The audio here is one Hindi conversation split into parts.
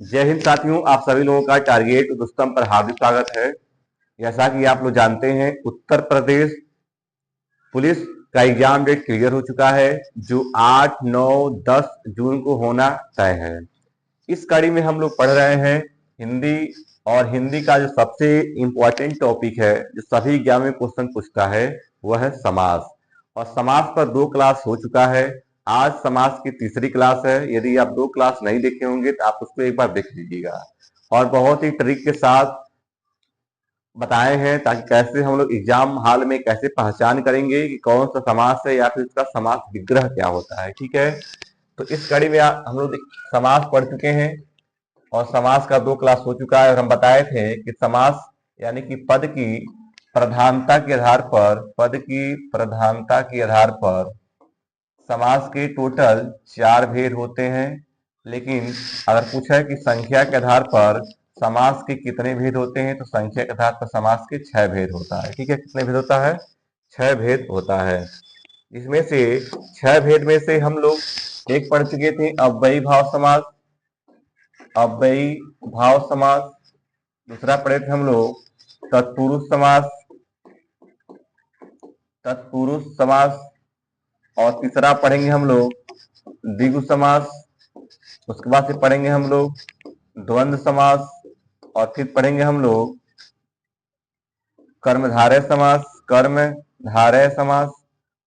जय हिंद साथियों, आप सभी लोगों का टारगेट रुस्तम पर हार्दिक स्वागत है। जैसा कि आप लोग जानते हैं, उत्तर प्रदेश पुलिस का एग्जाम डेट क्लियर हो चुका है, जो 8, 9, 10 जून को होना तय है। इस कड़ी में हम लोग पढ़ रहे हैं हिंदी, और हिंदी का जो सबसे इम्पोर्टेंट टॉपिक है, जो सभी एग्जाम में क्वेश्चन पूछता है, वह है समास। और समास पर 2 क्लास हो चुका है। आज समास की तीसरी क्लास है। यदि आप 2 क्लास नहीं देखे होंगे तो आप उसको एक बार देख लीजिएगा, और बहुत ही ट्रिक के साथ बताए हैं, ताकि कैसे हम लोग एग्जाम हॉल में कैसे पहचान करेंगे कि कौन सा समास है या फिर उसका समास विग्रह क्या होता है। ठीक है, तो इस कड़ी में हम लोग समास पढ़ चुके हैं, और समास का 2 क्लास हो चुका है। और हम बताए थे कि समास यानी कि पद की प्रधानता के आधार पर समास के टोटल 4 भेद होते हैं। लेकिन अगर पूछा है कि संख्या के आधार पर समास के कितने भेद होते हैं, तो संख्या के आधार पर समास के 6 भेद होता है। ठीक है, कितने भेद होता है? 6 भेद होता है। इसमें से 6 भेद में से हम लोग एक पढ़ चुके थे, अव्ययी भाव समास। दूसरा पढ़े थे हम लोग तत्पुरुष समास। और तीसरा पढ़ेंगे हम लोग द्विगु समास। उसके बाद से पढ़ेंगे हम लोग द्वंद्व समास, और फिर पढ़ेंगे हम लोग कर्मधारय समास।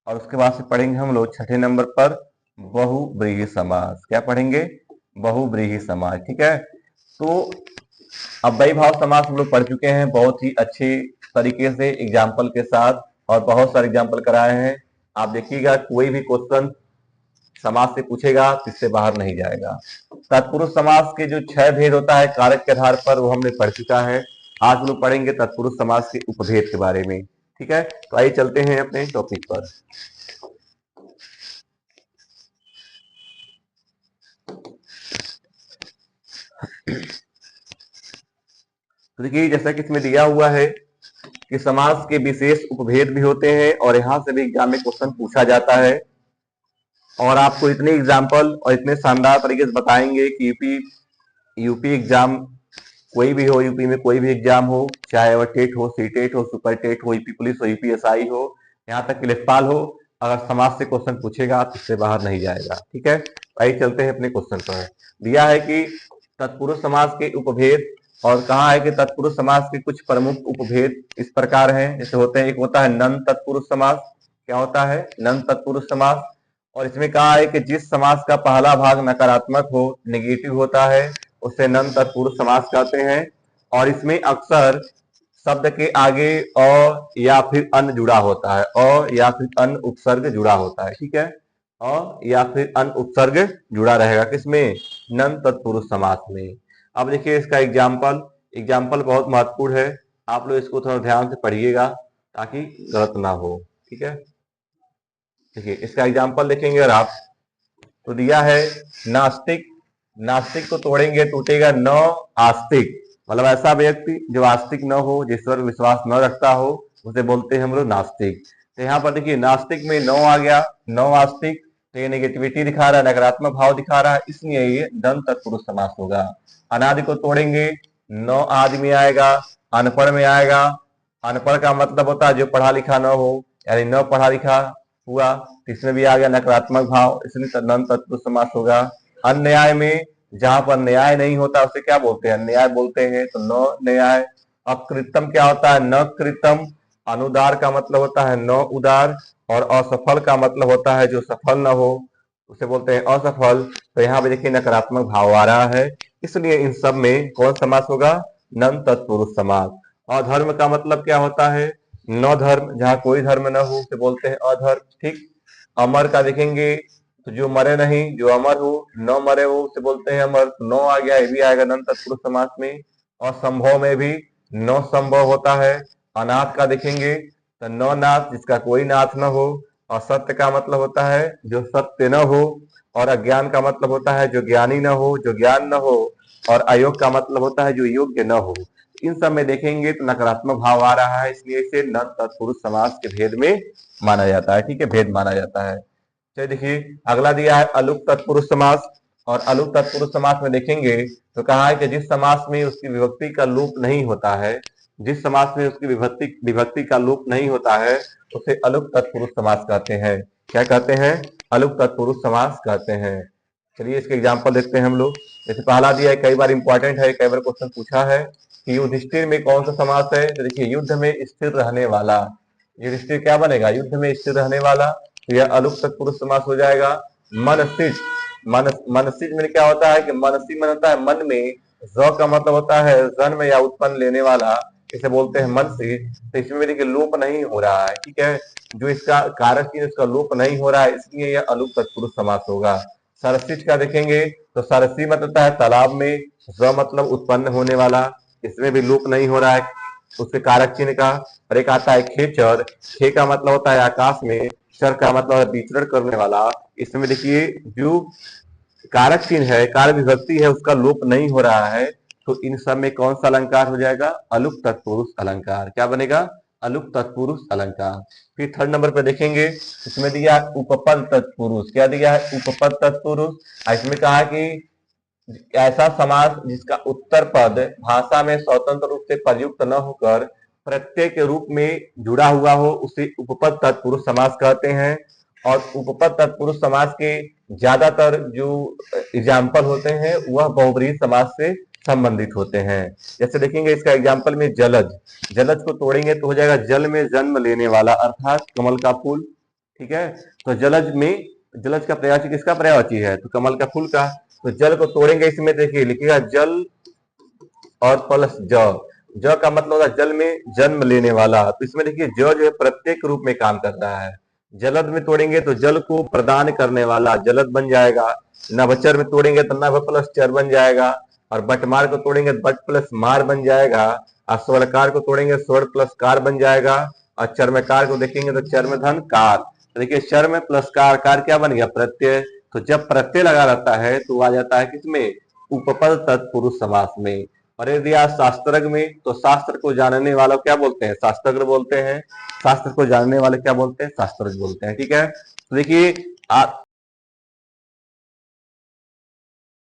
और उसके बाद से पढ़ेंगे हम लोग छठे नंबर पर बहुव्रीहि समास। क्या पढ़ेंगे? बहुव्रीहि समास। ठीक है, तो अव्ययी भाव समास हम लोग पढ़ चुके हैं बहुत ही अच्छे तरीके से एग्जाम्पल के साथ, और बहुत सारे एग्जाम्पल कराए हैं। आप देखिएगा, कोई भी क्वेश्चन समास से पूछेगा तो इससे बाहर नहीं जाएगा। तत्पुरुष समास के जो 6 भेद होता है कारक के आधार पर, वो हमने पढ़ चुका है। आज हम लोग पढ़ेंगे तत्पुरुष समास के उपभेद के बारे में। ठीक है, तो आइए चलते हैं अपने टॉपिक पर। तो देखिए, जैसा कि इसमें दिया हुआ है कि समास के विशेष उपभेद भी होते हैं, और यहाँ से भी एग्जाम में क्वेश्चन पूछा जाता है। और आपको इतने एग्जाम्पल और इतने शानदार तरीके से बताएंगे कि यूपी एग्जाम कोई भी हो, यूपी में कोई भी एग्जाम हो, चाहे वह टेट हो, सीटेट हो, सुपर टेट हो, यूपी पुलिस हो, यूपीएसआई हो, यहाँ तक कि लेखपाल हो, अगर समाज से क्वेश्चन पूछेगा तो इससे बाहर नहीं जाएगा। ठीक है, आइए चलते हैं अपने क्वेश्चन पर। दिया है कि तत्पुरुष समास के उपभेद, और कहा है कि तत्पुरुष समास के कुछ प्रमुख उपभेद इस प्रकार हैं, जैसे होते हैं। एक होता है नन तत्पुरुष समास। क्या होता है? नन तत्पुरुष समास। और इसमें कहा है कि जिस समास का पहला भाग नकारात्मक हो, नेगेटिव होता है, उसे नन तत्पुरुष समास कहते हैं। और इसमें अक्सर शब्द के आगे अ या फिर अन जुड़ा होता है, अ या फिर अन उपसर्ग जुड़ा होता है। ठीक है, अ या फिर अन उपसर्ग जुड़ा रहेगा किसमें? नन तत्पुरुष समास में। अब देखिए इसका एग्जाम्पल बहुत महत्वपूर्ण है। आप लोग इसको थोड़ा ध्यान से पढ़िएगा ताकि गलत ना हो। ठीक है, देखिए इसका एग्जाम्पल देखेंगे अगर आप, तो दिया है नास्तिक को तोड़ेंगे टूटेगा न आस्तिक। मतलब ऐसा व्यक्ति जो आस्तिक न हो, जिस पर विश्वास न रखता हो, उसे बोलते हैं हम लोग नास्तिक। तो यहाँ पर देखिए नास्तिक में नौ आ गया, नौ आस्तिक, तो ये नेगेटिविटी दिखा रहा है, नकारात्मक भाव दिखा रहा है, इसलिए ये दंत तत्पुरुष समास होगा। अनादि को तोड़ेंगे, नौ आदमी आएगा, अनपढ़ में आएगा। अनपढ़ का मतलब होता है जो पढ़ा लिखा न हो, यानी न पढ़ा लिखा हुआ, इसमें भी आ गया नकारात्मक भाव, इसलिए नन तत्पुरुष समास होगा। अन्याय में जहां पर न्याय नहीं होता उसे क्या बोलते हैं? अन्याय बोलते हैं, तो न न्याय। अब कृतम क्या होता है? न कृतम। अनुदार का मतलब होता है न उदार, और असफल का मतलब होता है जो सफल न हो, उसे बोलते हैं असफल। तो यहाँ पे देखिए नकारात्मक भाव आ रहा है, इसलिए इन सब में कौन समास होगा? नन तत्पुरुष समास। अधर्म का मतलब क्या होता है? न धर्म, जहाँ कोई धर्म न हो उसे बोलते हैं अधर्म। ठीक, अमर का देखेंगे तो जो मरे नहीं, जो अमर हो, न मरे हो, उसे बोलते हैं अमर। नौ आ गया, ये भी आएगा नन तत्पुरुष समास में। और संभव में भी नौ संभव होता है। अनाथ का देखेंगे तो नौ नाथ, जिसका कोई नाथ न हो। और सत्य का मतलब होता है जो सत्य न हो। और अज्ञान का मतलब होता है जो ज्ञानी न हो, जो ज्ञान न हो। और अयोग का मतलब होता है जो योग्य न हो। इन सब में देखेंगे तो नकारात्मक भाव आ रहा है, इसलिए इसे नन तत्पुरुष समास के भेद में माना जाता है। ठीक है, भेद माना जाता है। चलिए देखिए, अगला दिया है अलुक तत्पुरुष समास। और अलुक तत्पुरुष समास में देखेंगे तो कहा है कि जिस समास में उसकी विभक्ति का लोप नहीं होता है, जिस समास में उसकी विभक्ति विभक्ति का लोप नहीं होता है उसे अलुक तत्पुरुष समास कहते हैं। क्या कहते हैं? अलुक तत्पुरुष समास कहते हैं। चलिए इसके एग्जाम्पल देखते हैं हम लोग। जैसे पहला दिया है, कई बार इंपॉर्टेंट है, कई बार क्वेश्चन पूछा है कि युधिष्ठिर में कौन सा समास है। तो देखिए, युद्ध में स्थिर रहने वाला, युधिष्ठिर क्या बनेगा? युद्ध में स्थिर रहने वाला। तो यह अलुक तत्पुरुष समास हो जाएगा। मनसिज, मनसिज में क्या होता है कि मनसी मन होता है मन में, ज का मतलब होता है जन्म या उत्पन्न लेने वाला, इसे बोलते हैं मनसिज। तो इसमें भी देखिए लोप नहीं हो रहा है, ठीक है, जो इसका कारक है उसका लोप नहीं हो रहा है, इसलिए यह अलुक तत्पुरुष समास होगा। सरसिज का देखेंगे तो सरसी मतलब है तालाब में, ज मतलब उत्पन्न होने वाला, इसमें भी लोप नहीं हो रहा है उसके कारक चिन्ह का। और एक आता है खेचर, खे का मतलब होता है आकाश में, चर का मतलब है विचरण करने वाला। इसमें देखिए जो कारक चिन्ह है, कारक विभक्ति है, उसका लोप नहीं हो रहा है। तो इन सब में कौन सा अलंकार हो जाएगा? अलुक तत्पुरुष अलंकार। क्या बनेगा? अलुक तत्पुरुष अलंकार। फिर थर्ड नंबर पे देखेंगे, इसमें दिया है उपपद तत्पुरुष। क्या दिया है? उपपद तत्पुरुष। इसमें कहा है कि ऐसा समास जिसका उत्तर पद भाषा में स्वतंत्र रूप से प्रयुक्त न होकर प्रत्यय के रूप में जुड़ा हुआ हो, उसे उपपद तत्पुरुष समास कहते हैं। और उपपद तत्पुरुष समास के ज्यादातर जो एग्जाम्पल होते हैं वह बहुब्रीहि समास से संबंधित होते हैं। जैसे देखेंगे इसका एग्जाम्पल में जलज, जलज को तोड़ेंगे तो हो जाएगा जल में जन्म लेने वाला, अर्थात कमल का फूल, ठीक है। तो जलज में, जलज का पर्यायवाची किसका पर्यायवाची है? तो कमल का फूल का। तो जल को तोड़ेंगे, इसमें देखिए लिखिएगा जल और प्लस ज, ज का मतलब होता है जल में जन्म लेने वाला। तो इसमें देखिए ज जो है प्रत्येक रूप में काम कर रहा है। जलद में तोड़ेंगे तो जल को प्रदान करने वाला, जलद बन जाएगा। नभचर में तोड़ेंगे तो नभ प्लस चर बन जाएगा। और बटमार को तोड़ेंगे तो बट प्लस मार बन जाएगा। और स्वर्णकार को तोड़ेंगे स्वर्ण प्लस कार बन जाएगा। और चर्मकार को देखेंगे तो चर्म धन कार। तो देखिए चर्म प्लस कार, कार क्या बन गया? प्रत्यय। तो जब प्रत्यय लगा रहता है तो आ जाता है किसमें? उपपद तत्पुरुष समास में। और यदि आप शास्त्रज्ञ में, तो शास्त्र को जानने वाला क्या बोलते हैं? शास्त्रज्ञ बोलते हैं। शास्त्र को जानने वाले क्या बोलते हैं? शास्त्रज्ञ बोलते हैं, ठीक है। तो देखिए